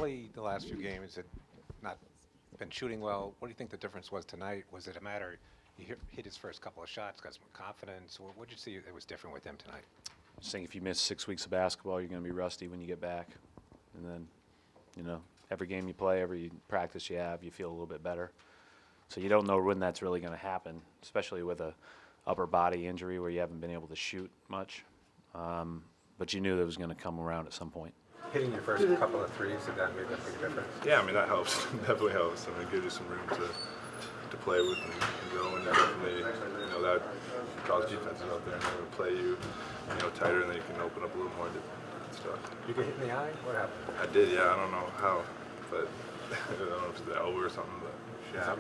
Kelly, the last few games, had not been shooting well. What do you think the difference was tonight? Was it a matter he hit his first couple of shots, got some confidence? What did you see that was different with him tonight? Just saying, if you miss 6 weeks of basketball, you're going to be rusty when you get back. And then, you know, every game you play, every practice you have, you feel a little bit better. So you don't know when that's really going to happen, especially with a upper body injury where you haven't been able to shoot much. But you knew that was going to come around at some point. Hitting your first couple of threes, did that make a big difference? Yeah, I mean, that helps. Definitely helps. I mean, it gives you some room to play with and go, and definitely, you know, that draws defenses out there and they will play you, you know, tighter, and then you can open up a little more stuff. You get hit in the eye? What happened? I did, yeah. I don't know how, but I don't know if it's the elbow or something, but yeah.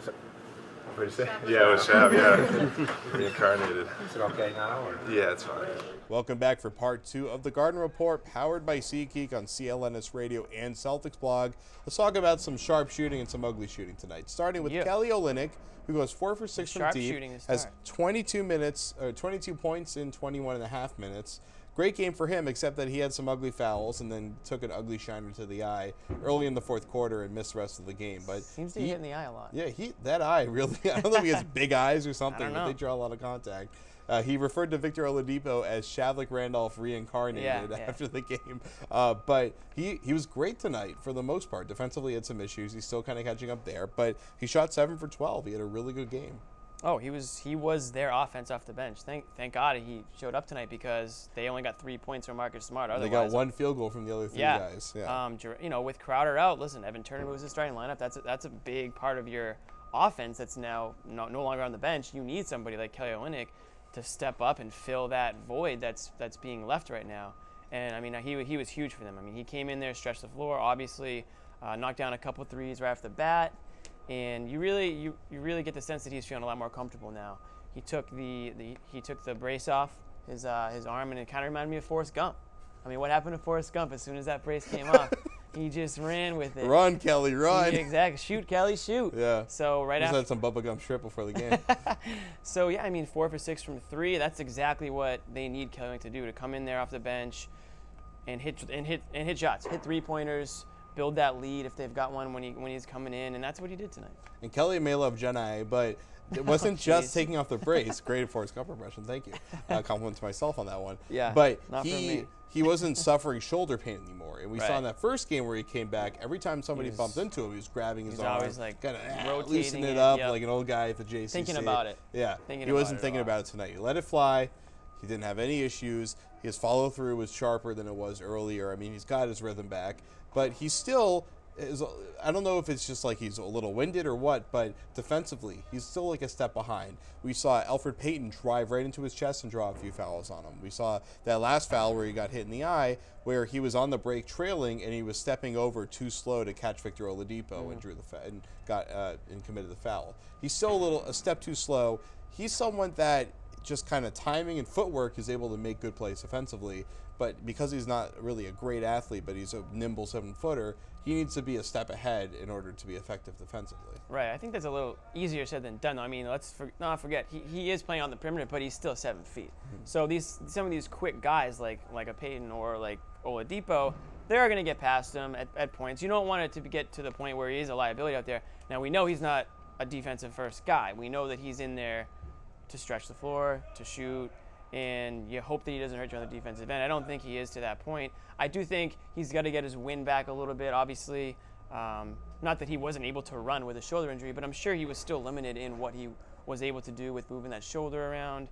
What did you say? Yeah, it was Shab, yeah. Reincarnated. Is it okay now? Or? Yeah, it's fine. Welcome back for part 2 of the Garden Report, powered by SeatGeek on CLNS Radio and Celtics blog. Let's talk about some sharp shooting and some ugly shooting tonight. Starting with Kelly Olynyk, who goes 4 for 6 from deep, has 22 points in 21.5 minutes. Great game for him, except that he had some ugly fouls and then took an ugly shiner to the eye early in the fourth quarter and missed the rest of the game. But seems to hit in the eye a lot. Yeah, that eye really. I don't know if he has big eyes or something, but they draw a lot of contact. He referred to Victor Oladipo as Shavlik Randolph reincarnated after the game. But he was great tonight for the most part. Defensively, he had some issues. He's still kind of catching up there. But he shot 7 for 12. He had a really good game. Oh, he was their offense off the bench. Thank God he showed up tonight because they only got 3 points from Marcus Smart. Otherwise, they got 1 field goal from the other 3 guys. Yeah. You know, with Crowder out, listen, Evan Turner moves the starting lineup. That's a big part of your offense that's now no longer on the bench. You need somebody like Kelly Olynyk to step up and fill that void that's being left right now. And I mean, he was huge for them. I mean, he came in there, stretched the floor, obviously knocked down a couple threes right off the bat. And you really get the sense that he's feeling a lot more comfortable now. He took the brace off his arm, and it kind of reminded me of Forrest Gump. I mean, what happened to Forrest Gump as soon as that brace came off? He just ran with it. Run, Kelly, run. Exactly. Shoot, Kelly, shoot. Yeah. So right after. Had some bubblegum strip before the game. So yeah, I mean, 4 for 6 from 3. That's exactly what they need Kelly to do, to come in there off the bench and hit shots, hit 3-pointers. Build that lead if they've got one when he's coming in, and that's what he did tonight. And Kelly may love Jedi, but it wasn't just taking off the brace. Great Forrest Gump impression, thank you. Compliment to myself on that one. Yeah, but not from me. He wasn't suffering shoulder pain anymore. And we saw in that first game where he came back, every time somebody bumped into him, he was grabbing his arm, always like kind of rotating loosening it up yep. like an old guy at the JCC. Thinking about it. Yeah, he wasn't thinking about it tonight. He let it fly. He didn't have any issues. His follow-through was sharper than it was earlier. I mean, he's got his rhythm back, but he still I don't know if it's just like he's a little winded or what, but defensively, he's still like a step behind. We saw Elfrid Payton drive right into his chest and draw a few fouls on him. We saw that last foul where he got hit in the eye, where he was on the break trailing and he was stepping over too slow to catch Victor Oladipo and drew the and got and committed the foul. He's still a step too slow. He's someone that just kind of timing and footwork is able to make good plays offensively, but because he's not really a great athlete, but he's a nimble 7-footer, he needs to be a step ahead in order to be effective defensively. Right. I think that's a little easier said than done. I mean, let's not forget he is playing on the perimeter, but he's still 7 feet. So some of these quick guys like a Payton or like Oladipo, they're going to get past him at points. You don't want it to get to the point where he is a liability out there. Now we know he's not a defensive first guy. We know that he's in there to stretch the floor, to shoot, and you hope that he doesn't hurt you on the defensive end. I don't think he is to that point. I do think he's got to get his wind back a little bit, obviously. Not that he wasn't able to run with a shoulder injury, but I'm sure he was still limited in what he was able to do with moving that shoulder around.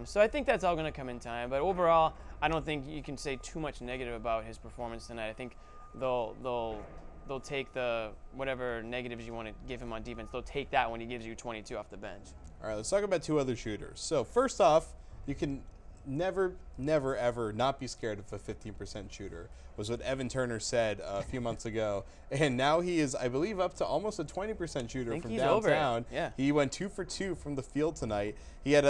So I think that's all going to come in time. But overall, I don't think you can say too much negative about his performance tonight. I think they'll take the whatever negatives you want to give him on defense. They'll take that when he gives you 22 off the bench. All right, let's talk about 2 other shooters. So first off, you can never, ever not be scared of a 15% shooter, was what Evan Turner said a few months ago. And now he is, I believe, up to almost a 20% shooter from downtown. Yeah. He went 2 for 2 from the field tonight. He had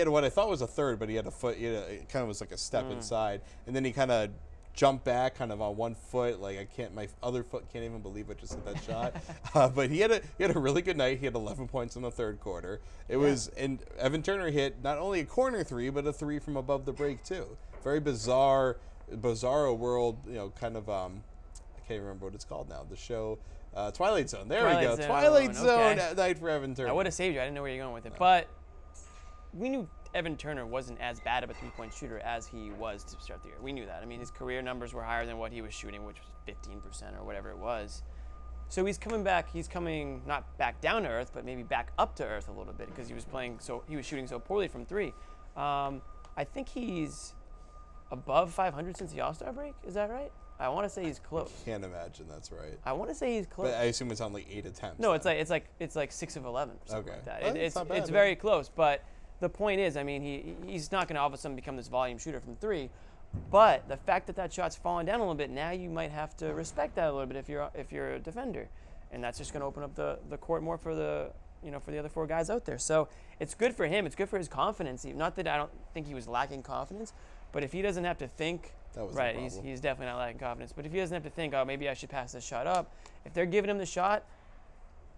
what I thought was a third, but he had a foot. It kind of was like a step inside, and then he kind of jumped back kind of on 1 foot. Like my other foot can't even believe I just hit that shot. But he had a really good night. He had 11 points in the third quarter. It was, and Evan Turner hit not only a corner 3, but a 3 from above the break too. Very bizarro world, kind of, I can't remember what it's called now. The show Twilight Zone. There we Twilight go. Zone, Twilight Zone okay. at night for Evan Turner. I would have saved you. I didn't know where you're going with it. But we knew Evan Turner wasn't as bad of a three-point shooter as he was to start the year. We knew that. I mean, his career numbers were higher than what he was shooting, which was 15% or whatever it was. So he's coming back. He's coming not back down to earth, but maybe back up to earth a little bit because he was shooting so poorly from three. I think he's above 500 since the All-Star break. Is that right? I want to say he's close. Can't imagine that's right. I want to say he's close. But I assume it's on like 8 attempts. No, then. it's like 6 of 11 or something Okay. like that. Well, it's not bad, it's man. very close, but the point is, I mean, he's not going to all of a sudden become this volume shooter from three, but the fact that that shot's fallen down a little bit, now you might have to respect that a little bit if you're a defender, and that's just going to open up the court more for the other four guys out there. So it's good for him. It's good for his confidence. Not that I don't think he was lacking confidence, but if he doesn't have to think. That was the right, problem. he's definitely not lacking confidence. But if he doesn't have to think, oh, maybe I should pass this shot up, if they're giving him the shot,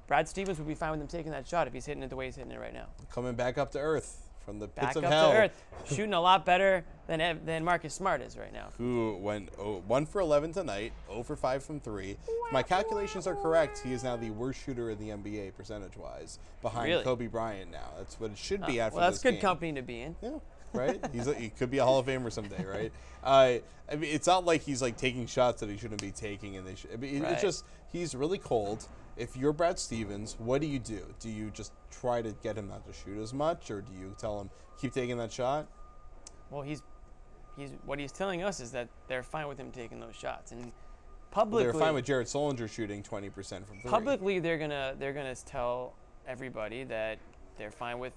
Brad Stevens would be fine with him taking that shot if he's hitting it the way he's hitting it right now. Coming back up to earth from the pits Back of up hell. to earth, shooting a lot better than Marcus Smart is right now. Who went 1 for 11 tonight, 0 for 5 from 3. If my calculations are correct, he is now the worst shooter in the NBA percentage-wise, behind Really? Kobe Bryant now. That's what it should be after Well, that's this good game. company to be in. Yeah, right? He could be a Hall of Famer someday, right? I mean, it's not like he's like taking shots that he shouldn't be taking, and Right. it's just he's really cold. If you're Brad Stevens, what do? Do you just try to get him not to shoot as much, or do you tell him keep taking that shot? Well, what he's telling us is that they're fine with him taking those shots, and Well, publicly they're fine with Jared Solinger shooting 20% from 3. publicly they're gonna tell everybody that they're fine with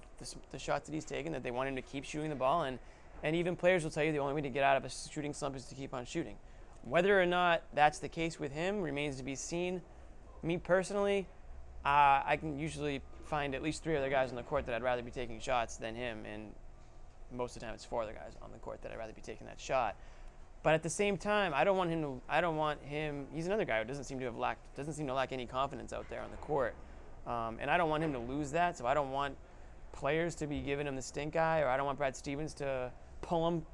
the shots that he's taking, that they want him to keep shooting the ball, and even players will tell you the only way to get out of a shooting slump is to keep on shooting. Whether or not that's the case with him remains to be seen. Me personally, I can usually find at least 3 other guys on the court that I'd rather be taking shots than him, and most of the time it's 4 other guys on the court that I'd rather be taking that shot. But at the same time, I don't want him. He's another guy who doesn't seem to lack any confidence out there on the court, and I don't want him to lose that. So I don't want players to be giving him the stink eye, or I don't want Brad Stevens to pull him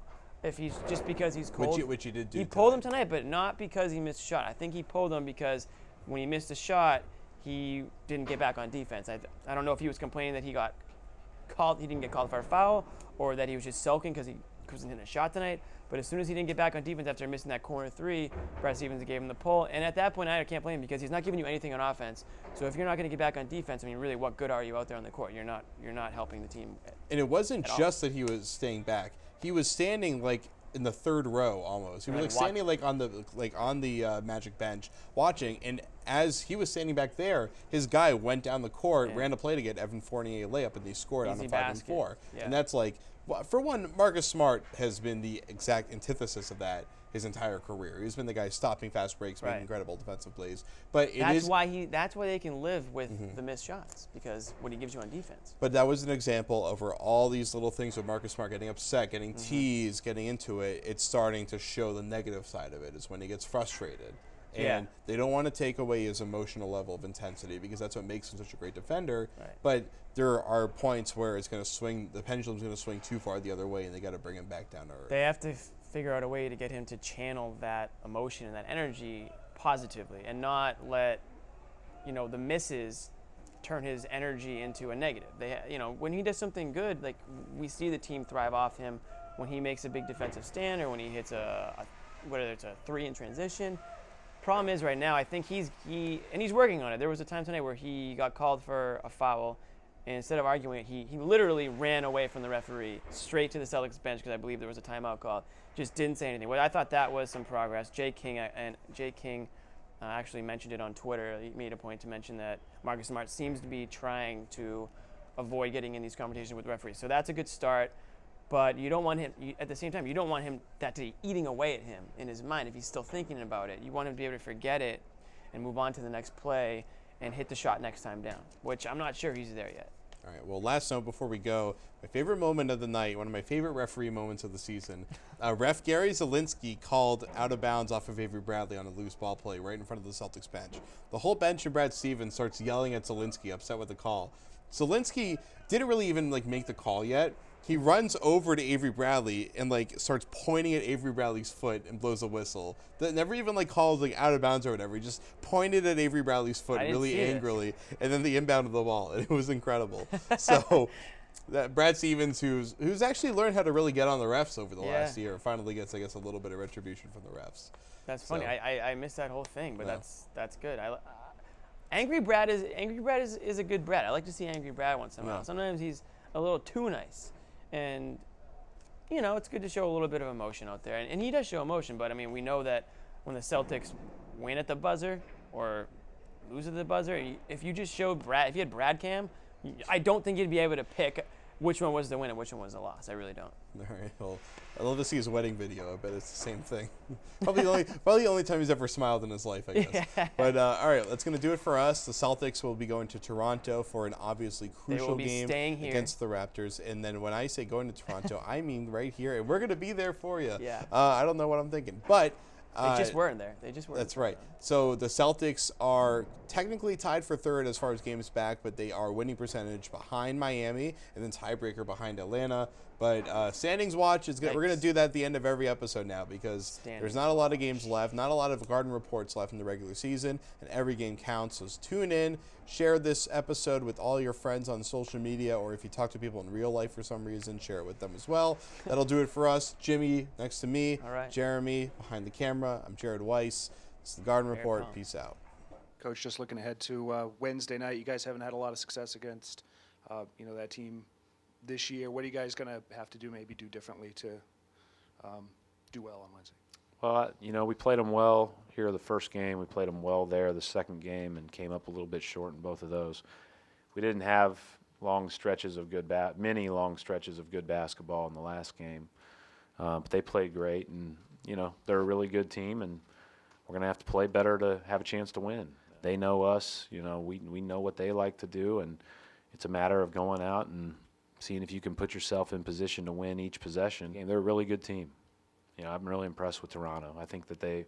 if he's just because he's cold. Which he did do. He pulled him tonight, but not because he missed a shot. I think he pulled him because when he missed a shot, he didn't get back on defense. I don't know if he was complaining that he didn't get called for a foul, or that he was just sulking because he wasn't hitting a shot tonight. But as soon as he didn't get back on defense after missing that corner 3, Brad Stevens gave him the pull. And at that point, I can't blame him because he's not giving you anything on offense. So if you're not going to get back on defense, I mean, really, what good are you out there on the court? You're not helping the team. And it wasn't all. just that he was staying back. He was standing like in the 3rd row almost. He was Right, like standing like on the Magic bench watching. And as he was standing back there, his guy went down the court, ran a play to get Evan Fournier a layup, and they scored on Easy a 5 and basket. 4. Yeah. And that's like, well, for one, Marcus Smart has been the exact antithesis of that his entire career. He's been the guy stopping fast breaks, making Right. incredible defensive plays. But That's why they can live with the missed shots, because what he gives you on defense. But that was an example over all these little things with Marcus Smart getting upset, getting teased, getting into it. It's starting to show the negative side of it is when he gets frustrated. And they don't want to take away his emotional level of intensity because that's what makes him such a great defender. Right. But there are points where it's going to swing, the pendulum's going to swing too far the other way, and they got to bring him back down to earth. They have to figure out a way to get him to channel that emotion and that energy positively, and not let the misses turn his energy into a negative. When he does something good, like we see the team thrive off him when he makes a big defensive stand or when he hits whether it's a 3 in transition. Problem is right now, I think he's working on it. There was a time tonight where he got called for a foul, and instead of arguing it, he literally ran away from the referee straight to the Celtics bench because I believe there was a timeout called. Just didn't say anything. Well, I thought that was some progress. Jay King actually mentioned it on Twitter. He made a point to mention that Marcus Smart seems to be trying to avoid getting in these conversations with referees. So that's a good start. But you don't want him, at the same time, you don't want him that to be eating away at him in his mind if he's still thinking about it. You want him to be able to forget it and move on to the next play and hit the shot next time down, which I'm not sure he's there yet. All right, well, last note before we go, my favorite moment of the night, one of my favorite referee moments of the season, ref Gary Zielinski called out of bounds off of Avery Bradley on a loose ball play right in front of the Celtics bench. The whole bench and Brad Stevens starts yelling at Zielinski, upset with the call. Zielinski didn't really even make the call yet. he runs over to Avery Bradley and like starts pointing at Avery Bradley's foot and blows a whistle. That never even like calls like out of bounds or whatever. He just pointed at Avery Bradley's foot I didn't really see this. angrily, and then the inbound of the ball, and it was incredible. So that Brad Stevens, who's actually learned how to really get on the refs over the last year, finally gets, I guess, a little bit of retribution from the refs. That's funny. So- I missed that whole thing, but Yeah. that's good. Angry Brad is a good Brad. I like to see Angry Brad once in a while. Yeah. Sometimes he's a little too nice, and you know it's good to show a little bit of emotion out there. And he does show emotion, but I mean we know that when the Celtics win at the buzzer or lose at the buzzer, if you just showed Brad, if you had Brad Cam, I don't think you'd be able to pick which one was the win and which one was the loss. I really don't. All right. Well, I'd love to see his wedding video. I bet it's the same thing. probably the only time he's ever smiled in his life, I guess. Yeah. But all right, that's going to do it for us. The Celtics will be going to Toronto for an obviously crucial be game staying here. against the Raptors. And then when I say going to Toronto, I mean right here, and we're going to be there for you. Yeah. I don't know what I'm thinking, but. They just weren't there. They just weren't. That's right. So the Celtics are technically tied for third as far as games back, but they are winning percentage behind Miami and then tiebreaker behind Atlanta. But standings watch is good. We're going to do that at the end of every episode now because there's not a lot of games left, not a lot of Garden reports left in the regular season, and every game counts. So tune in, share this episode with all your friends on social media, or if you talk to people in real life for some reason, share it with them as well. That'll do it for us. Jimmy next to me, All right. Jeremy behind the camera. I'm Jared Weiss. It's the Garden Report. Calm. Peace out. Coach, just looking ahead to Wednesday night, you guys haven't had a lot of success against, that team this year. What are you guys going to have to do, maybe do differently to do well on Wednesday? Well, we played them well here the first game. We played them well there the second game and came up a little bit short in both of those. We didn't have many long stretches of good basketball in the last game, but they played great, and they're a really good team, and we're going to have to play better to have a chance to win. They know us, we know what they like to do, and it's a matter of going out and seeing if you can put yourself in position to win each possession. And they're a really good team. I'm really impressed with Toronto. I think that they,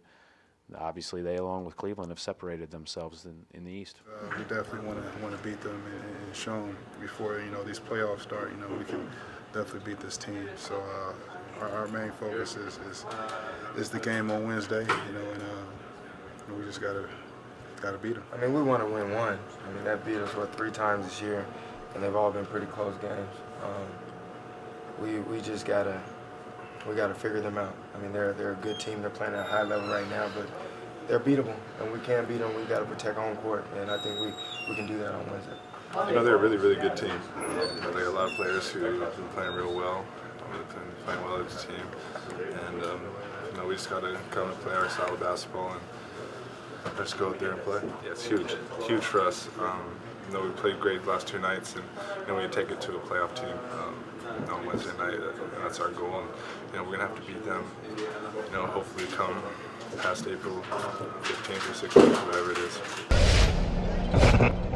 along with Cleveland, have separated themselves in the East. We definitely want to beat them and show them before these playoffs start. We can definitely beat this team. So our main focus is the game on Wednesday. And we just gotta beat them. I mean, we want to win one. I mean, that beat us 3 times this year, and they've all been pretty close games. We just gotta figure them out. I mean, they're a good team. They're playing at a high level right now, but they're beatable, and we can't beat them. We got to protect home court, and I think we can do that on Wednesday. They're a really, really good team. They got a lot of players who have been playing real well. They've been playing well as a team, and we just got to come and play our style of basketball and just go out there and play. Yeah, it's huge for us. We played great the last 2 nights, and we take it to a playoff team on Wednesday night. And that's our goal, and we're gonna have to beat them. Hopefully come past April 15th or 16th, whatever it is.